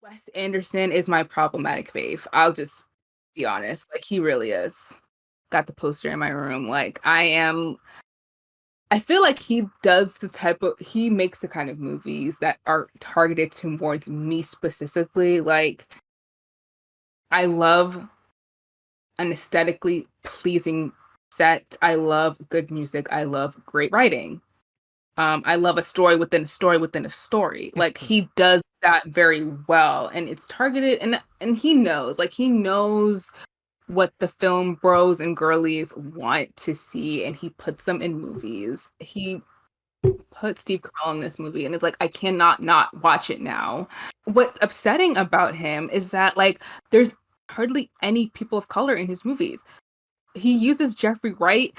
Wes Anderson is my problematic fave. I'll just be honest. Like he really is. Got the poster in my room. I feel like he makes the kind of movies that are targeted towards me specifically. Like I love an aesthetically pleasing set. I love good music. I love great writing. I love a story within a story within a story. Like he does that very well, and it's targeted, and he knows what the film bros and girlies want to see, and he puts them in movies. He put Steve Carell in this movie, and it's like I cannot not watch it now. What's upsetting about him is that like there's hardly any people of color in his movies. He uses Jeffrey Wright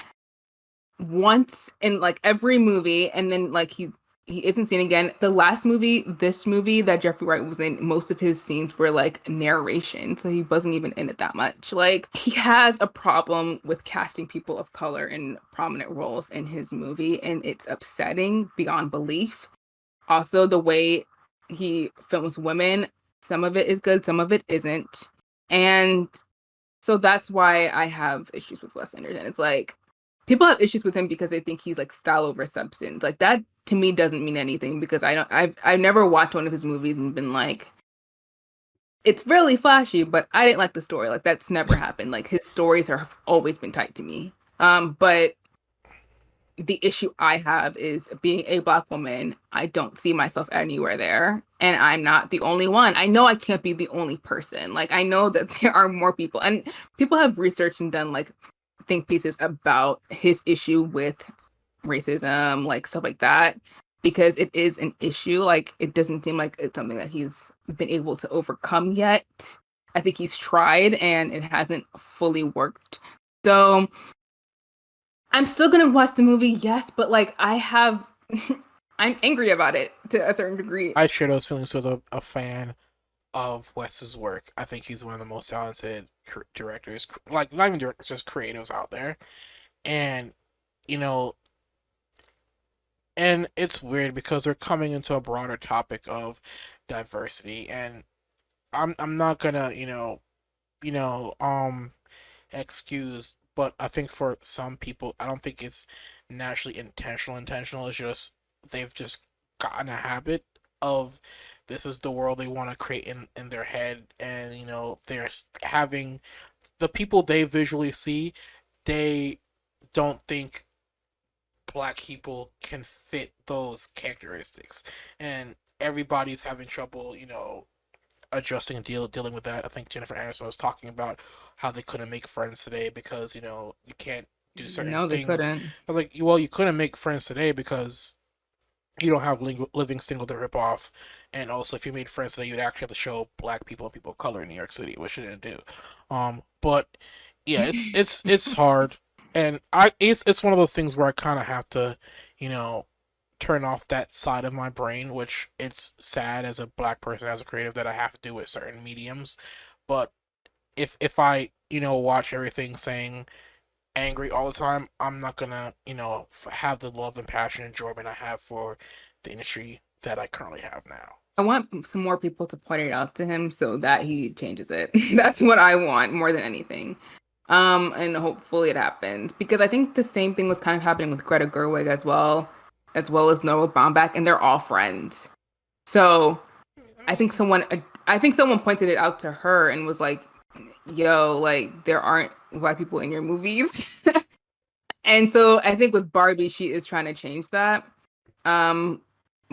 once in like every movie, and then like he isn't seen again. The last movie, this movie that Jeffrey Wright was in, most of his scenes were like narration, so he wasn't even in it that much. Like he has a problem with casting people of color in prominent roles in his movie, and it's upsetting beyond belief. Also, the way he films women, some of it is good, some of it isn't. And so that's why I have issues with Wes Anderson. It's like people have issues with him because they think he's like style over substance. Like that to me doesn't mean anything because I've never watched one of his movies and been like, it's really flashy, but I didn't like the story. Like that's never happened. Like his stories have always been tight to me. But the issue I have is being a Black woman. I don't see myself anywhere there, and I'm not the only one. I know I can't be the only person. Like I know that there are more people, and people have researched and done like think pieces about his issue with racism, like stuff like that, because it is an issue. Like it doesn't seem like it's something that he's been able to overcome yet. I think he's tried and it hasn't fully worked. So I'm still gonna watch the movie, yes, but like I'm angry about it to a certain degree. I share those feelings as a fan of Wes's work. I think he's one of the most talented directors, like not even directors, just creatives out there. And you know, and it's weird because we're coming into a broader topic of diversity, and I'm not gonna you know excuse, but I think for some people, I don't think it's naturally intentional. It's just they've just gotten a habit of this is the world they want to create in their head, and they're having the people they visually see, they don't think black people can fit those characteristics, and everybody's having trouble, adjusting and dealing with that. I think Jennifer Aniston was talking about how they couldn't make friends today because you can't do certain No, they things. couldn't. I was like, well, you couldn't make friends today because you don't have Living Single to rip off, and also if you made friends today, you'd actually have to show black people and people of color in New York City, which you didn't do. But yeah, it's hard, and it's one of those things where I kind of have to, you know, turn off that side of my brain, which it's sad as a black person, as a creative, that I have to do with certain mediums. But if I watch everything saying angry all the time, I'm not gonna have the love and passion and enjoyment I have for the industry that I currently have now. I want some more people to point it out to him so that he changes it. That's what I want more than anything. And hopefully it happens because I think the same thing was kind of happening with Greta Gerwig as well as Noah Baumbach, and they're all friends. So I think someone pointed it out to her and was like, "Yo, like there aren't white people in your movies." And so I think with Barbie, she is trying to change that. Um,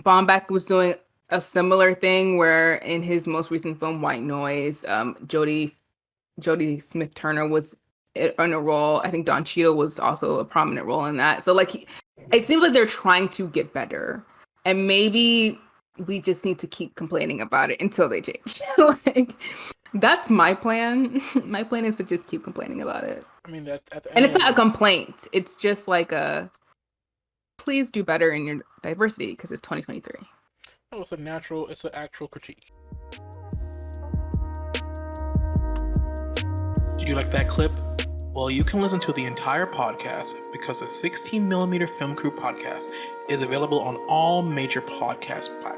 Baumbach was doing a similar thing where in his most recent film, White Noise, Jodie Smith Turner was in a role. I think Don Cheadle was also a prominent role in that. So like, it seems like they're trying to get better, and maybe we just need to keep complaining about it until they change. Like, that's my plan. My plan is to just keep complaining about it, I mean, that at the and end it's of not a the complaint. It's just like a please do better in your diversity because it's 2023. no, it's an actual critique. Did you like that clip? Well, you can listen to the entire podcast because the 16mm Film Crew podcast is available on all major podcast platforms.